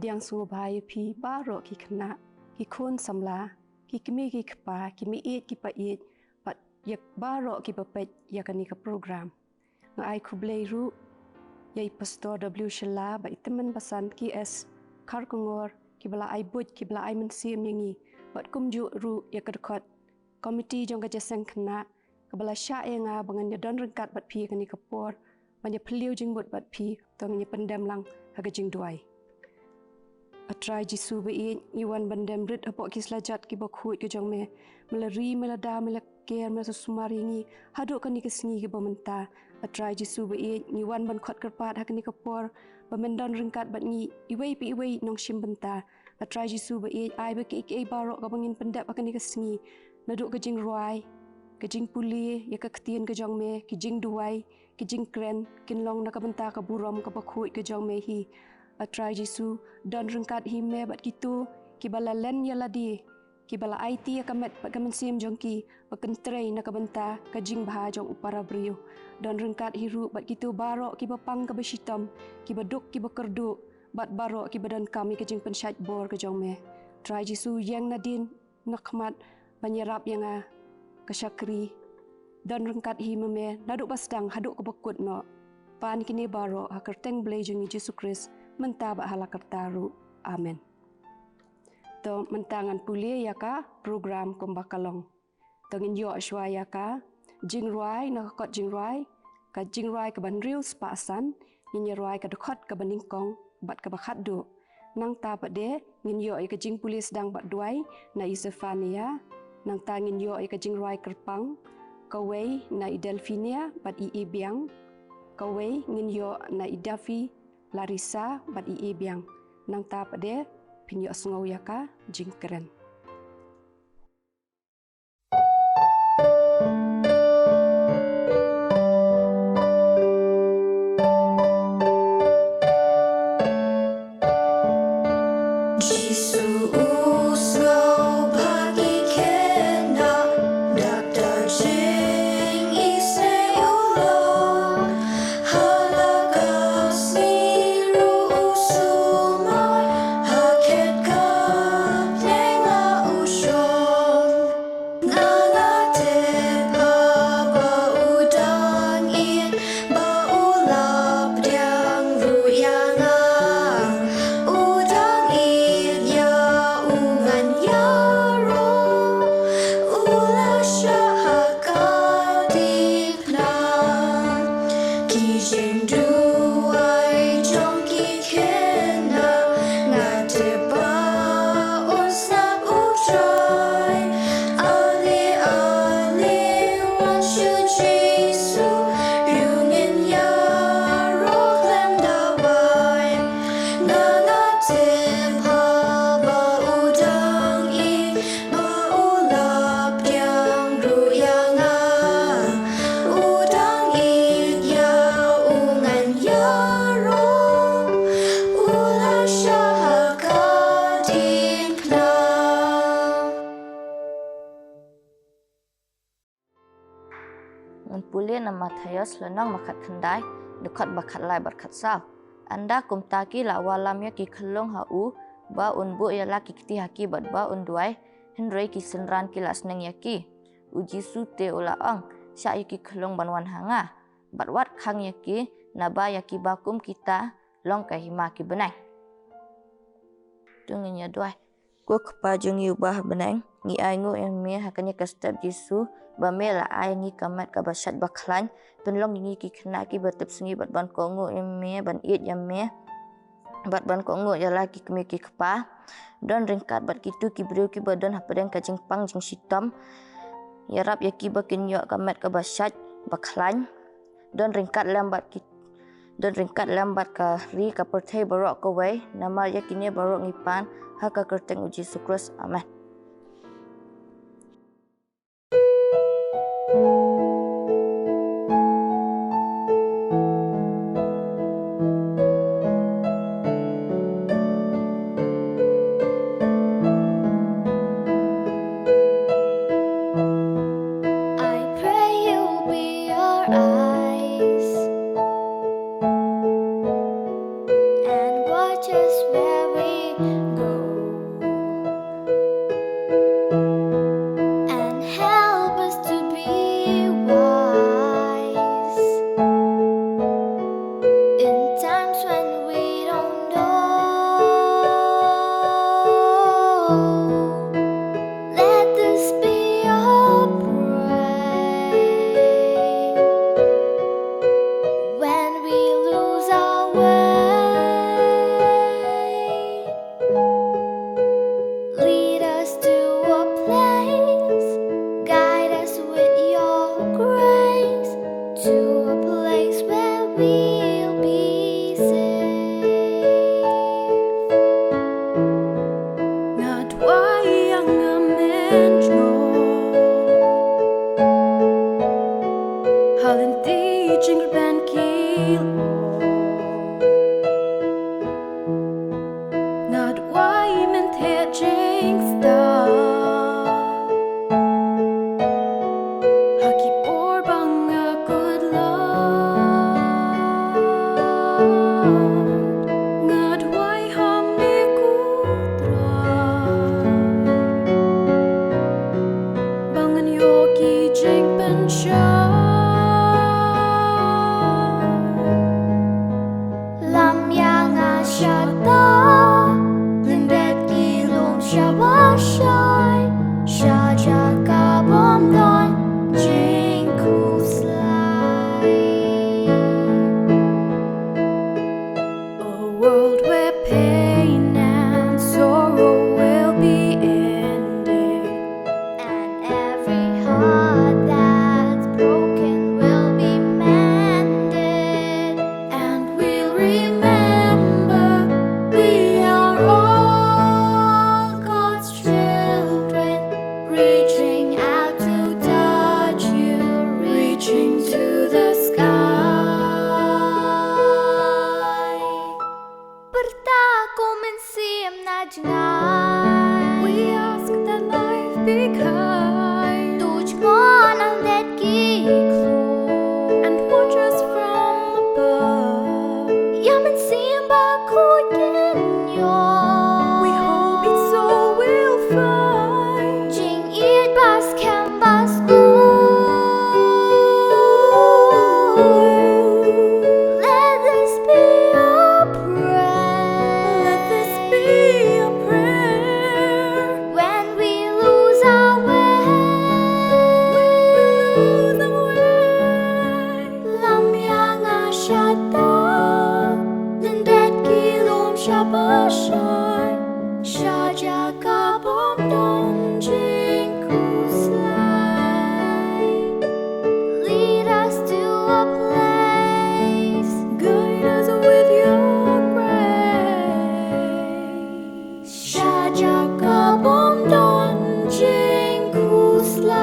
bediang sungu bahaya pi baro ki kena ki khun samla ki kimi ki kpa ki miit ki pait pat yak baro ki bapet yakani ka program ngai kublei ru yai pastor W Shela ba itemen basan ki S Karkungor ki bala ai but ki bala ai mensim yangi bat kumju ru yakadkot komiti jong gajasang kena kabala sya nga bangan don rengkat bat pi kani kapor banya peliu jingbut bat pi tongnya pendam lang haga jing duai atrai jisu be iwan bandam rit apok kislajat ki bakhut ke jong me melari melada melakir melasumaringi haduk kani kesengi ke bamenta atrai jisu be iwan ban khot kerpat hakani kapor bamendon rengkat bat ngi iwei pi iwei nong shim benta atrai jisu be ai be ki barok ka bangin pendap hakani kesengi naduk ke jing ruai ke jing puli ya ka ketien ke jong me ke jing duai ke jing kren kinlong nak benta ka burom ka bakhut ke jong me hi atrai jisu dan rengkat hi me bat kitu ki bala len ya ladi ki bala IT ya kamet pat kamensim jong ki pakentrei nak benta ka jing bah jong upara brio dan rengkat hi ru bat kitu barok ki bapang ka besitom ki baduk ki bakerduk bat barok ki badan kami ke jing pensyat bor ke jong me trai jisu yang nadin nakmat banyerap yang kasyakri dan rengkat hi me naduk basdang haduk ke bakut no pan kini barok hakerteng blai jong Yesus Kristus menta ba halakar taru amen to mentangan puli ya ka program kombakalong tongin yo shwa ya ka jingruai na kot jingruai ka jingruai ka banriu spasan nyeruai ka dekot ka baningkong bat ka bakhat do nang ta pa de ngin yo ka jing pulis dang bat duai na Isefania nang ta ngin yo ka jingruai kerpang kawei na Delfinia bat biang kawei ngin yo na Davi Larissa bat biang nang ta pa de pinyo sngau ya ka jing keren Pulih nama Matthias lenang makat kendai dekat bakat lai berkat sal. Anda kumtaki la walam ya ki kelong hau ba unbu ya la ki kiti haki bat ba unduai henrei ki senran ki la seneng ya ki. Uji su te ula ong sya ya ki kelong banwan hanga. Bat wat khang ya ki naba ya ki bakum kita long ka hima ki benai. Tungin ya duai. Ku kepajung yubah benai ngi aingu emi hakanya ka step Yesu ba mela ai ngi kamat ka basat baklan penlong ngi ki kena ki batep sengi bat ban kongu emi ban it ya me bat ban kongu ya lagi kemi ki kpa don ringkat bat kitu ki brio ki badan hapadeng ka jingpang jing sitam ya rap ya ki bakin yo kamat ka basat baklan don ringkat lambat ki don ringkat lambat ka ri ka perthai barok ka wai nama ya kini barok ngipan haka kerteng uji Yesus amen. And watch us where we night. We ask that life be kind. Tuj ngon ang det ki and watch us from above. Yaman siyang bakutin yo. We hope it's so we'll find. Jing it bas canvas Let this be our prayer. Let this be our prayer. When we lose our way. Lam yang ashata. Lindet kilom shabashai. Shaja kabom don jing kuslai. Lead us to a place. Guide us with your grace. Shaja kabom don jing kuslai.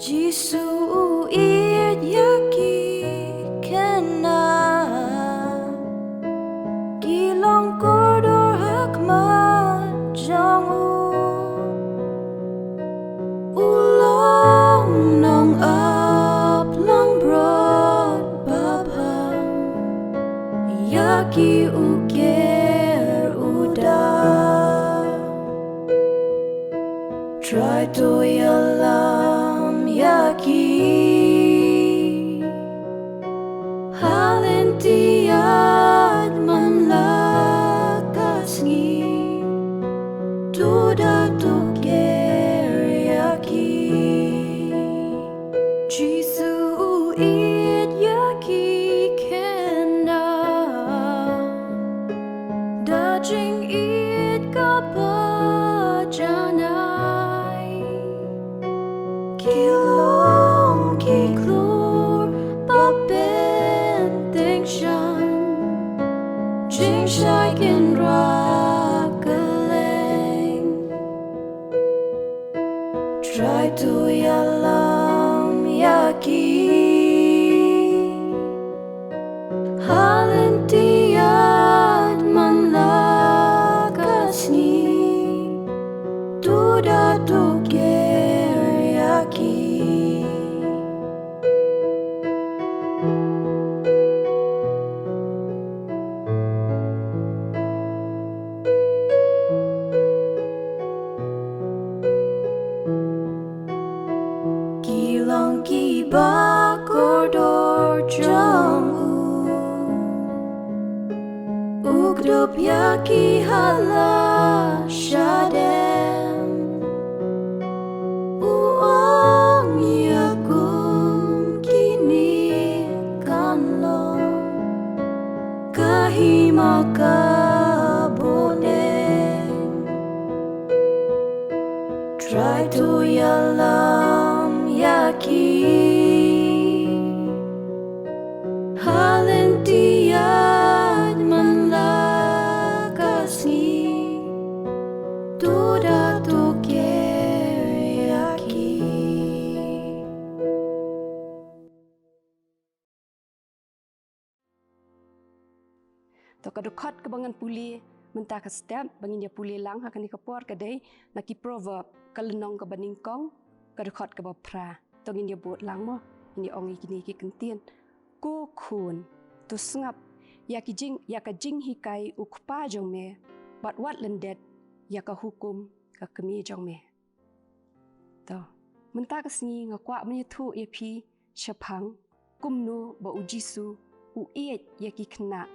Jisu it yaki kena Gilong kodor hakmat jangu Ulong nong up long broad babang Yaki uker udah Try to yalam yaki Halentiad man lakasngi Tuda tuker yaki Jisu it yaki kena Dajing it kapajanai Kilong kiklor papenteng shan Jing shaikin rakaleng Try to yalam yaki Halentiad man lakasni Tuda tuker yaki Kilang kiba koridor janggu Ugdop yaki hala shadem Uang yakum kini kanlong Kahima kabonen Try to yalam yaki Halentiad man lakasni Tuda tuker yaki To kadukot kebangan puli mentah ke step bangin dia puli lang akan dikepor kedai naki proverb kalenong ke baningkong kadukot ke bapra tongin dia buat lang mo ini ongi kini ki kentien ku kun tu sengap ya kijing ya ka jing hikai ukpa jong me bat wat lendet ya ka hukum ka kemi jong me to mentah ke sengi ngakwa menyetu epi shapang kumnu ba ujisu u iet ya ki kena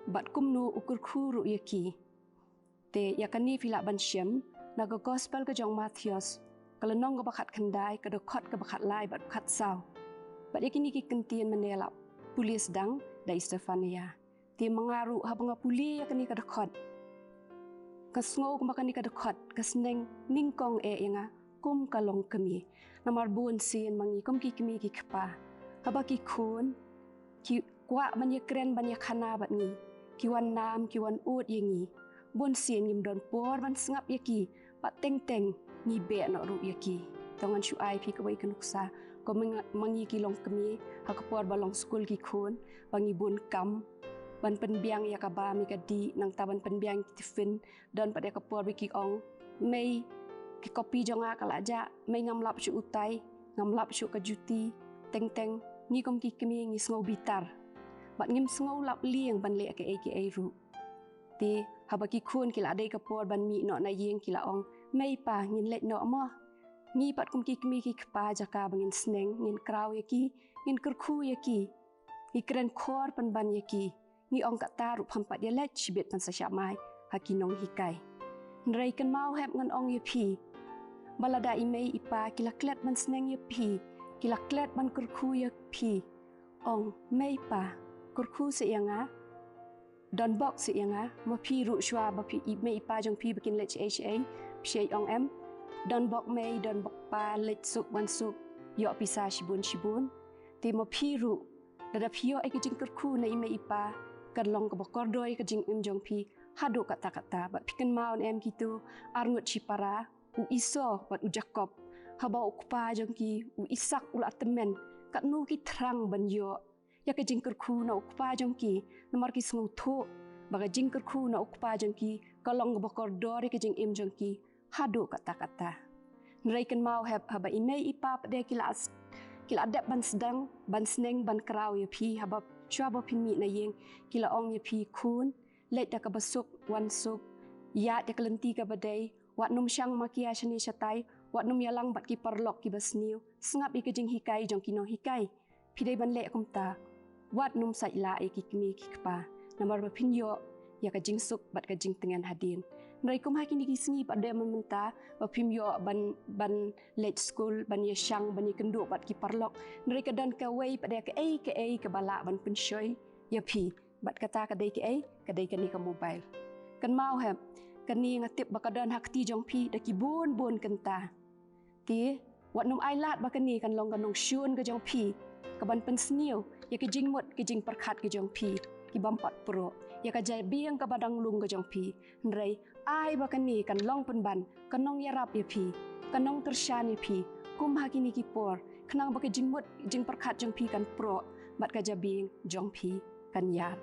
bat kumnu ukur khuru yaki te yakani fila ban syam naga gospel ke jong Matthews kalau nong ke bakat kendai ke dokot ke bakat lai bat bakat saw bat yakini ki kentien menelap puli sedang dai Stefania te mengaru ha banga puli yakani ke dokot ke sngo ke bakani ke dokot ke seneng ningkong yanga kum kalong kemi namar bun sin mangi kum ki kemi ki kpa habaki kun ki kwa banyak keren banyak khana bat ni ki wan nam ki wan ut yangi bon sien ngim don por ban sngap yaki pat teng ni be no ru yaki tongan shu ai phi ka bai kanuksa ko mangi ki long kemi ha ka por balong school ki khun bangi bun kam ban penbiang ya ka ba mi ka di nang taban penbiang ki tifin don pat ya ka por bi ki ong mei ki kopi jonga kala ja mei ngam lap shu utai ngam lap shu ka juti teng ni kom ki kemi ngi sngo bitar bat ngim sngo lap lieng ban le ka ai ru ti habaki khun kila dei ka por ban mi no na yeng kila ong mei pa ngin let no mo ngi pat kum ki kmi ki khpa jaka bangin sneng ngin kraw yaki ngin kurkhu yaki ikren khor pan ban yaki ngi ong ka ta ru pham pat ya let chibet pan sa sha mai haki nong hikai nrei kan mau hep ngan ong ye phi balada imei ipa kila klet ban sneng ye phi kila klet ban kurkhu ye phi ong mei pa kurkhu se yanga don box se yanga mo phi ru shwa ba phi imei ipa jong phi bakin let ha phi ong em don bok mei don bok pa let suk ban suk yo pisa shibun ti mo phi ru dada phio ai kijing kurkhu na imei ipa kan long ka bokor doi ka jing jong phi hadu kata ba pikan maun em gitu arngut chipara u iso bat u jakob haba ukpa jong ki u isak ul atemen kat nu ki thrang ban yo ya ka jing kurkhu na ukpa jong ki nomor ki sngu tho ba jing kurkhu na ukpa jong ki ka long ka bokor doi ka jing jong ki hadu kata nrei kan mau haba imei ipa pade kila adap ban sedang ban sneng ban kraw ya phi haba chwa ba phin mi na yeng kila ong ya phi khun let da ka basuk wan suk ya da kalenti ka badai wat num shang makia shani shatai wat num yalang bat ki parlok ki basniu sngap i ka jing hikai jong ki no hikai phidei ban le kumta wat num sai la e ki kmi ki kpa namar ba phin yo ya ka jing suk bat ka jing tengan hadin nrai kum ha kini ki sngi pat de mamenta ba phim yo ban let school ban ye shang ban ye kendu bat ki parlok nrai ka dan ka wei pat de ka ai ka bala ban pun shoi ya phi bat kata ka dei ka dei ka ni ka mobile kan mau hep kan ni ngatip ba ka dan hak ti jong phi da ki bon kenta ti wat num ai lat ba kan ni kan long kan nong shun ka jong phi ka ban pen sniu ya ki jing mot ki jing perkhat ki jong phi ki bampat pro ya ka jai biang ka badang lung ka jong phi nrei ai ba kan ni kan long pen ban kan nong yarap ya phi kan nong tershan ya phi kum ha kini ki por khnang ba ka jing mot jing perkhat jong phi kan pro bat ka jabing jong phi kan yar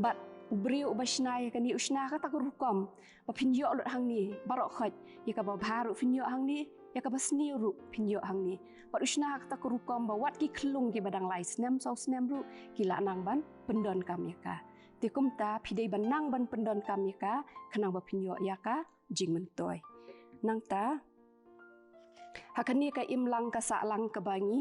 bat ubriu ubashnai kan ni usna ka tak rukom ba phinyo lot hang ni barok khaj ya ka ba bharu phinyo hang ni ya ka basni ru phinyo hang ni ba usna ka tak rukom ba wat ki khlung ki badang lai snem sau snem ru kila nang ban pendon kam ya ka ti kum ta phidei ban nang ban pendon kam ya ka khnang ba phinyo ya ka jing mentoi nang ta hakani ka imlang ka sa lang ka bangi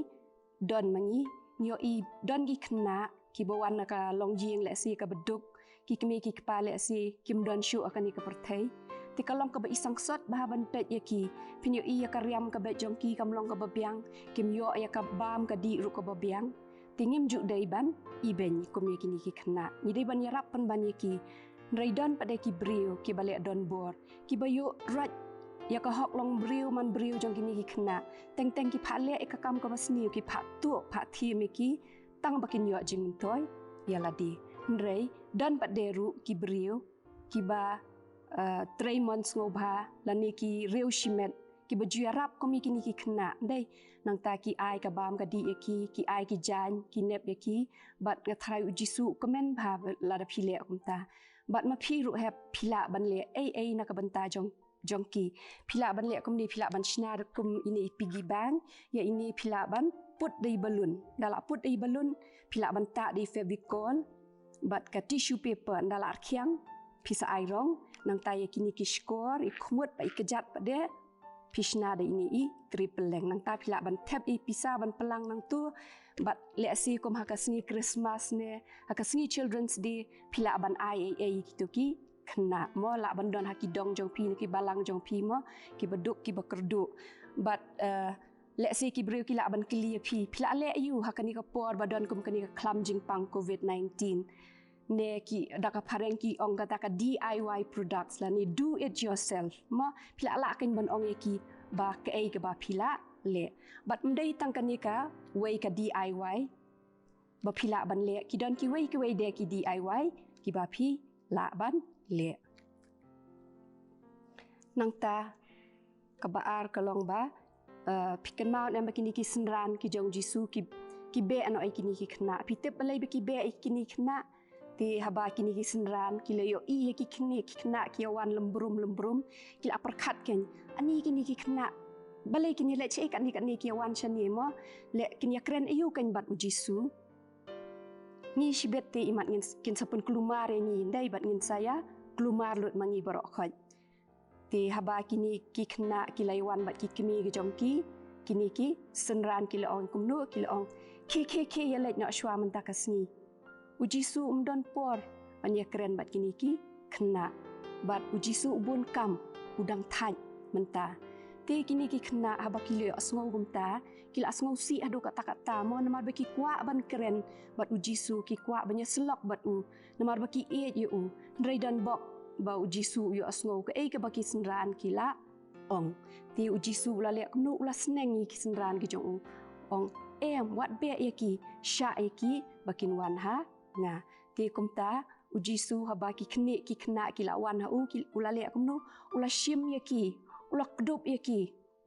don mangi nyo i don gi khna ki bawan ka long jing le si ka beduk ki kemi ki kpa le si kim don shu akani ka perthai ti kalong ka ba isang sot ba ban pet ya ki pinyo i ya ka riam ka be jong ki kam long ka ba biang kim yo ya ka bam ka di ru ka ba biang tingim ju dei ban i ben komi ki ni ki khna ni dei ban yarap pan ban ya ki nraidon pade ki brio ki bale don bor ki bayu rat ya ka hok long brio man brio jong ki ni ki khna teng ki phale e ka kam ka basni ki pha tu pha thi me ki tang bakin yo jing toy ya ladi nrei dan paderu ki brio ki ba 3 months ngobha lani ki reu shimet ki baju arab komi kini ki khna dei nang ta ki ai ka bam ka di ki ai ki jan ki nep ki bat nga thrai ujisu komen bha la da phile kumta bat ma phi ru hep phila ban le ai na ka banta jong ki phila ban le kom ni phila ban shna kum ini piggy bank ya ini phila ban put dei balloon dala put dei balloon phila ban ta di fevicol bat ka tissue paper dala arkhiang pisa airong nang taya kini ki skor I khmut pa ikejat pa de pishna de ini I triple leng nang ta phila ban thep I pisa ban pelang nang tu bat le si kom hakasni Christmas ne hakasni children's day phila ban IAA gitu ki khna mo la ban don haki dong jong pi ki balang jong pi mo ki beduk ki bakerdu but le si ki breu ki la ban clear pi phila le you hakani ka por badon kum kani ka klam jing pang COVID-19 ne ki daka pareng ki ong kata ka DIY products la ni do it yourself mo phila la kin ban ong ki ba ka ai ka ba phila le but mdai tang kani ka way ka DIY ba phila ban le ki don ki wei de ki DIY ki ba phi la ban le nang ta ka baar ka long ba pikan mau na kini ki senran ki jong jisu ki be ano ai kini ki khna pi tep balai be ki be ai kini khna ti haba kini ki senran ki le yo i ki khna ki awan lembrum ki la perkhat ken ani kini ki khna balai kini le che kan ni ki awan chani mo le kini kren ayu kan bat u jisu ni shibet te imat ngin kin sapun klumar ni dai bat ngin saya klumar lut mangi barok khoj ti haba kini ki khna ki laiwan bat ki kimi ki jongki kini ki senran ki laong kumnu ki laong ki ya lek nak shwa menta kasni ujisu umdon por anya keren bat kini ki khna bat ujisu ubun kam udang thaj menta ti kini ki khna haba ki le asngau gumta ki la asngau si adu kata mo namar baki kwa ban keren bat ujisu ki kwa banya selok bat u namar baki e ye u raidan bok ba ujisu yo asngau ke ke baki senran ki la ong ti ujisu la le knu la snengi ki senran ki jong ong wat be ye ki sha ye ki bakin wan ha nga ti kumta ujisu haba ki khna ki la wan ha u ki ula le knu ula shim ye ki ula kdup ye ki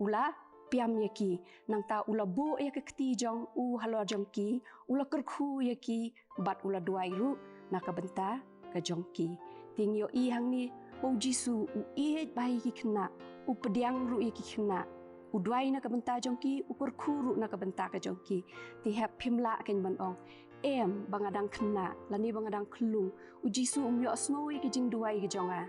ula piam ye ki nang ta ula bo ye ke kti jong u halo jong ki ula kerkhu ye ki bat ula duai ru na ka benta ka jong ki ting yo i hang ni u jisu u i bai ki khna u pediang ru ye ki khna u duai na ka benta jong ki u kerkhu ru na ka benta ka jong ki ti hap phimla ken ban ong bangadang khna lani bangadang khlu u jisu yo snoi ki jing duai ki jonga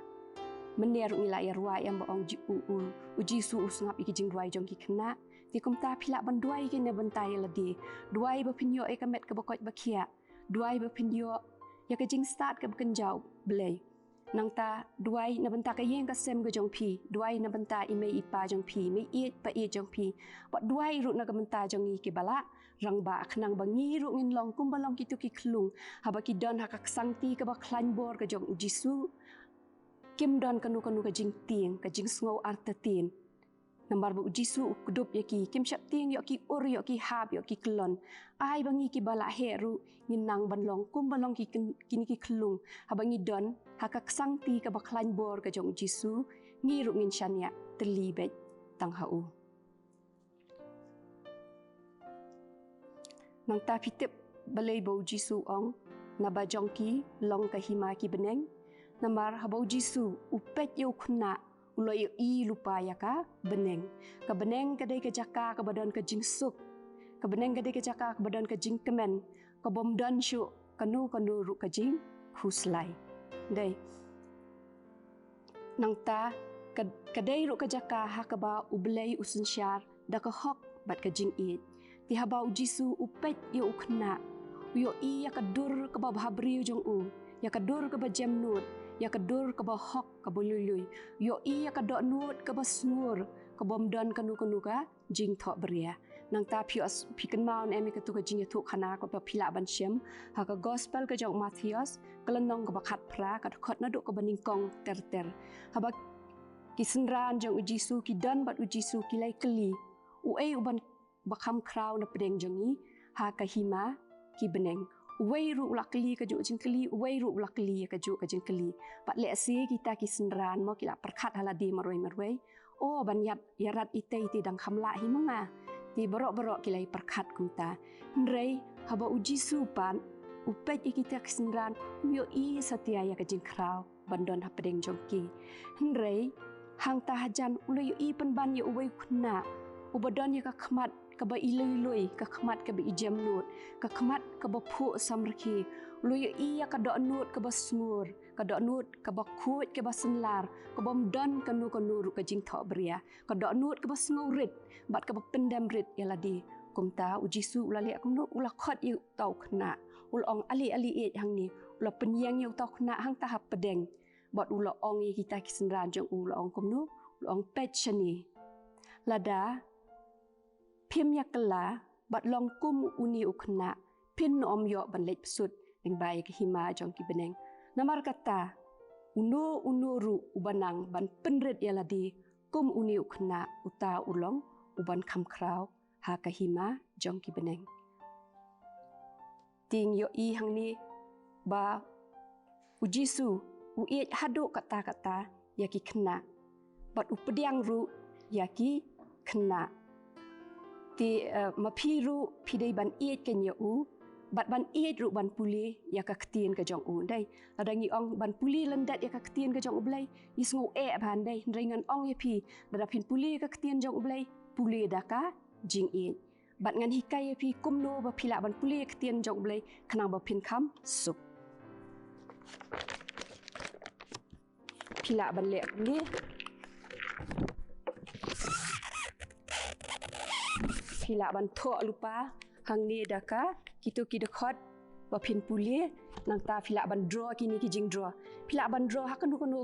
mener ngila ya ruai yang ba ong ji u jisu usngap ki jing duai jong ki khna ti kumta phila ban duai ki ne bentai ladi duai ba phinyo e kamet ka bakoj bakhia duai ba phinyo ya ka jing start ka kenjau blei nang ta duai na benta ka yeng ka sem ga jong phi duai na benta i mei ipa jong phi mei e pa e jong phi ba duai ru na ka benta jong i ki bala rang ba khnang ba ngi ru ngin long kum ba long ki tu ki khlung ha ba ki don ha ka sang ti ka ba khlan bor ka jong jisu kim don kanu ka jing tieng ka jing sngo arta tin nambar bu jisu kudup ya ki kim shat tieng yo ki ur yo ki hab yo ki klon ai bangi ki bala heru ngin nang ban long kum ba long ki kini ki khlung ha bangi don ha ka sang ti ka ba khlan bor ka jong jisu ngi ru ngin shania teli bet tang ha u nang ta pitip balai bo jisu ong na ba jong ki long ka hima ki beneng namar habau jisu upet yo khna uloi i lupa ya ka beneng ka dai ka jaka ka badan ka jing suk ka beneng ka dai ka jaka ka badan ka jing kemen ka bom dan shu kanu ru ka jing khuslai dai nang ta ka dai ru ka jaka ha ka ba ublei usun syar da ka hok bat ka jing it ti habau jisu upet yo khna yo i ya ka dur ka ba bhabri jong u ya ka dur ka ba jamnut ya ka dur ka ba hok ka bulului yo i ya ka do nut ka ba snur ka bom don kanu ka jing tho bria nang ta phi kan maun emi ka tu ka jing thu khana ko pa phila ban shem ha ka gospel ka jong Matthias kalanong ka ba khat phra ka khot na do ka baning kong ter ha ba kisenran jong jisu ki dan bat jisu ki lai kli u ei uban ba kham kraw na pedeng jongi ha ka hima ki beneng wei ru lakli ka ju jing kli wei ru lakli ka ju ka jing kli pat le si kita ki senran mo ki la perkhat hala di maroi o ban yat yarat ite dang khamla hi munga ti borok ki lai perkhat kumta rei haba uji supan upet kita ki senran yo i satia ya ka jing kraw bandon ha pedeng jongki rei hang ta hajan ulo yo i pen ban yo wei khna ubadon ya ka khmat ka ba ilui ka khmat ka ba ijam nut ka khmat ka ba phu samrki lui i ka do nut ka ba sngur ka do nut ka ba khut ka ba senlar ka bom don ka nu ru ka jing tho bria ka do nut ka ba sngurit bat ka ba pendam rit yaladi kumta ujisu ulali akumnu ula khot yu tau khna ul ong ali e hang ni ula penyang yu tau khna hang ta hap pedeng bat ula ong i kita kisenran jong ula ong kumnu ula ong pet chani lada phim yakla bat long kum uni ukhna pin om yo ban lech sut eng bai ke hima jong ki beneng namar kata uno ru ubanang ban penret yaladi kum uni ukhna uta ulong uban kham kraw ha ka hima jong ki beneng ting yo i hang ni ba ujisu uiet haduk kata-kata yaki kena. Bat upediang ru yaki kena. Ti mapiru pidai ban iet kenya bat ban iet ru ban puli yaka ketien ke jong dai. Ladangi ong ban puli lendat yaka ketien ke jong blai isngu ban dai ringan ong yapi ladapin puli ke ketien jong blai puli daka jing iet. Bat ngan hikai yapi kumno ba pila ban puli ke ketien jong blai kenang ba pin kam sup. Pila ban lek ni pila ban thok lupa hang ni daka kita kidekot ba pin puli nang ta pila ban draw kini ki jing draw pila ban draw hakan kanu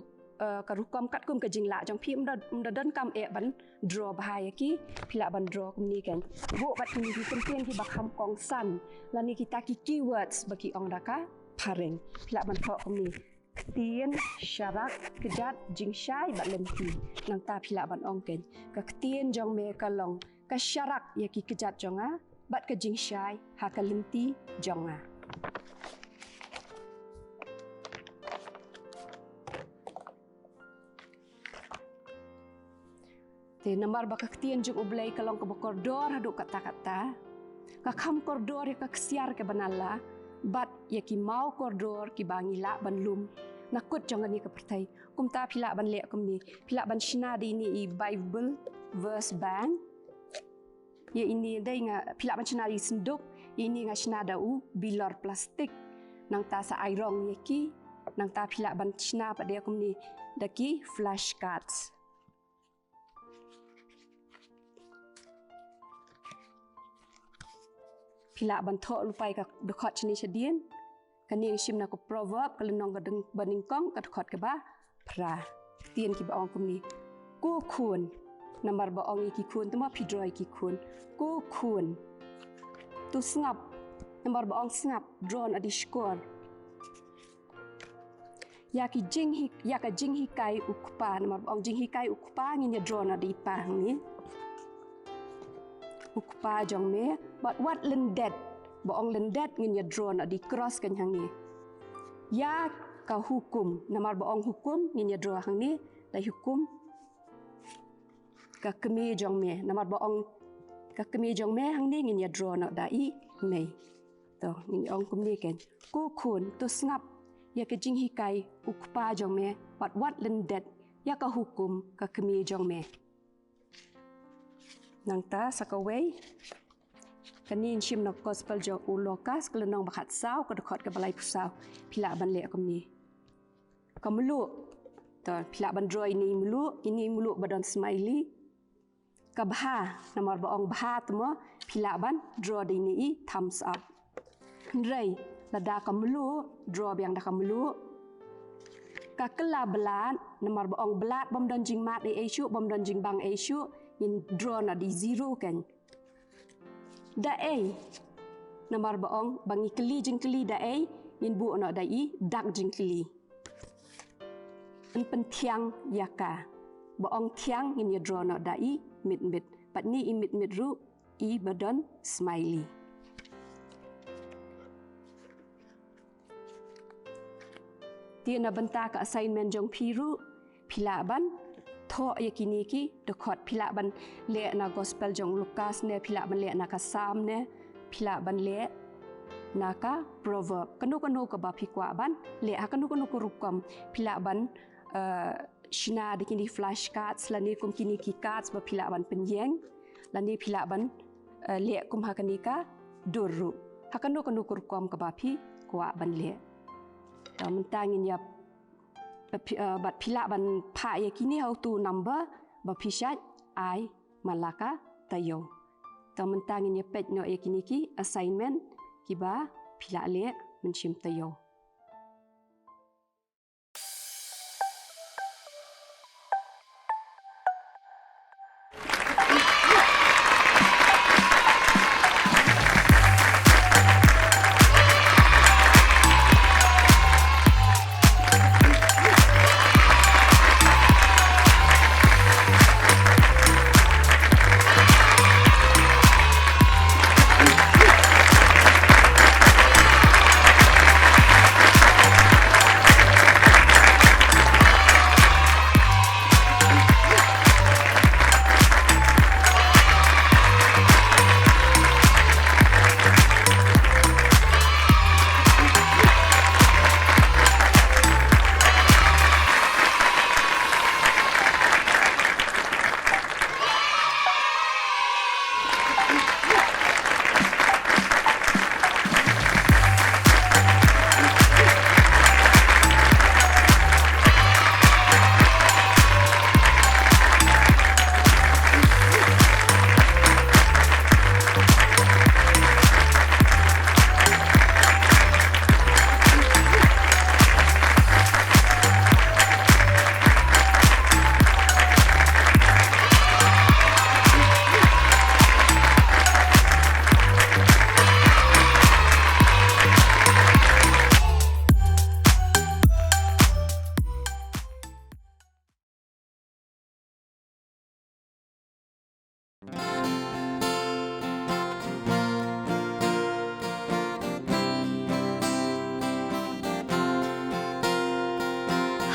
karukom kat kum ke jing la jong pi mda dan kam ban draw bahaya ki pila ban draw kum ni kan bu bat ni ki penting ki bakam kong san lani kita ki keywords bagi ong daka pareng pila ban thok kum ni ketien syarak kejat jing syai bat lenti nang ta pila ban ong ken ka ketien jong me kalong ka syarak ya ki kejat jonga bat ka jing syai ha ka lenti jonga. Te nambar ba ka ketien jong ublai kalong ka koridor haduk kata-kata ka kham koridor ya ka kesiar ke banala bat ya ki mau koridor ki bangila ban lum nakut jonga ni ka pertai kumta pila ban lek kum ni pila ban shina di ni i Bible verse bank ya ini dai nga pila ban shina di senduk ini nga shina da bilor plastik nang ta sa airong ye ki nang ta pila ban shina pa dia kum ni daki flashcards. Pila ban thok lupai ka dekot chini chadien kani shim na ko proverb kalenong gadeng baningkong ka dekot ke ba pra tien ki ba ong kum ni ku khun nambar ba ong ki khun tuma pidroi ki khun ku khun tu sngap nambar ba ong sngap drone adi skor ya ka jing hikai ukpa nambar ba ong jing hikai ukpa ngin ya drone adi pa ni ukpa jong me but what lendet ba ong lendet ngin ya drone adi cross kan hang ni ya ka hukum namar ba ong hukum ngin ya draw hang ni dai hukum ka kemi jong me namar ba ong ka kemi jong me hang ni ngin ya draw na dai nei to ngin ong kum ni ken ku khun tu snap ya ka jing hikai ukpa jong me but what lendet ya ka hukum ka kemi jong me nang ta sakaway kanin shim na gospel jong ulokas kelenong bakat saw ka dekot ka balai pusau pila ban lek kum ni kamulu to pila ban draw ini mulu badan smiley ka bha namar ba ong bha tmo pila ban draw di ni thumbs up ndrai lada kamulu draw biang da kamulu ka kela belat namar ba ong belat bom don jing mat ai shu bom don jing bang ai shu in draw na di zero kan da ai namar ba ong bangi keli jing keli da ai in bu na da i dak jing keli en pentiang yaka ba ong tiang in ya draw na da i mit pat ni i mit ru i badan smiley dia na benta ka assignment jong piru pila ban tho yakini ki dekot pila ban le na gospel jong Lukas ne pila ban le na ka Psalm ne pila ban le na ka proverb kanu ka ba pikwa ban le kanu ku rukom pila ban shina de kini flashcards lani kum kini ki cards ba pila ban penyeng lani pila ban le kum hakani ka duru hakanu ku rukom ka ba pi kwa ban le mentangin ya bat pila ban pa ya kini how to number ba pishat ai malaka tayo ta mentangin ya pet no ya kini ki assignment ki ba pila le menchim tayo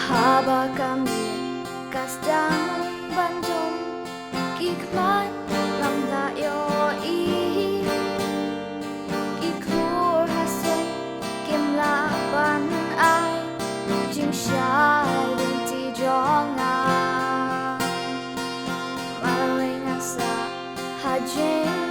Haba kami kasdang bandung kikmat ng tayo iklur hasil kimlaban ay jing siya din ti jonga maling asa hajing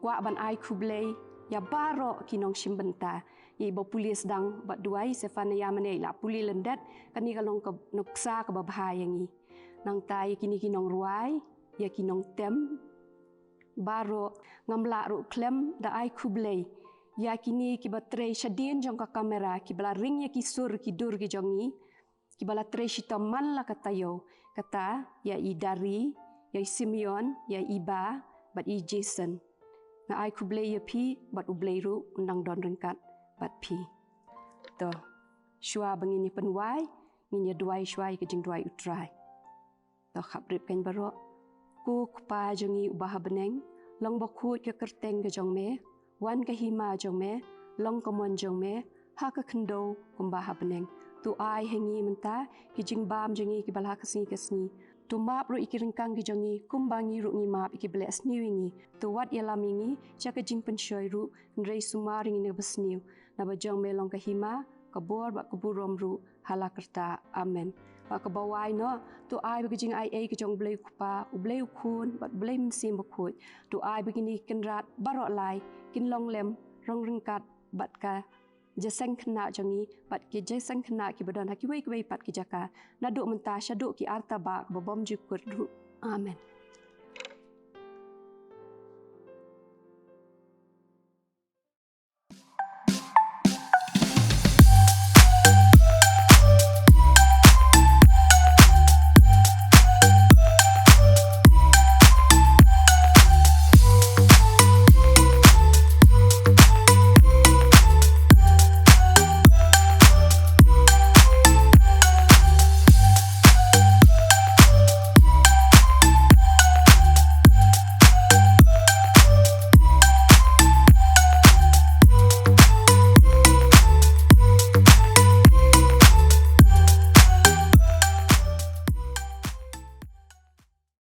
Kwa ban ai kublei ya baro kinong shimbenta ye bo pulis dang bat duai sefana ya mane la puli lendat kani kalong ka noksa ka babhayangi nang tai kini kinong ruai ya kinong tem baro ngamla ru klem da ai kublei ya kini ki batre shadin jong ka kamera ki bala ring ya ki sur ki dur ki jongi ki bala tre shitaman la katayo kata ya i dari ya i Simeon ya iba bat i Jason na ai kublei ya pi bat ublei ru undang don ringkat bat pi to shua bangini penwai nginya duai shuai ke jing duai utrai to khabrip kan baro ku kpa jongi ubah beneng long bakut ke kerteng ke jong me wan ke hima jong me long komon jong me ha ka khndo kumbah beneng tu ai hengi menta ki jing bam jongi ki balha kesni tu map ru ikiringkang ki jongi kumbangi ru ngi map iki ble sniwingi tu wat yalam ingi chaka jing pensyoi ru ndrei sumaring ni besniu na bajong melong ka hima ka bor ba kuburom ru halakerta amen ba ka bawai no tu ai bagi jing ai ke jong blei kupa ublei khun bat blei msim bakut tu ai begini kenrat barok lai kin long lem rong ringkat bat ka jaseng kena jongi pat ki jaseng kena ki badan haki wei pat ki jaka naduk menta syaduk ki arta ba bobom jukur ru amen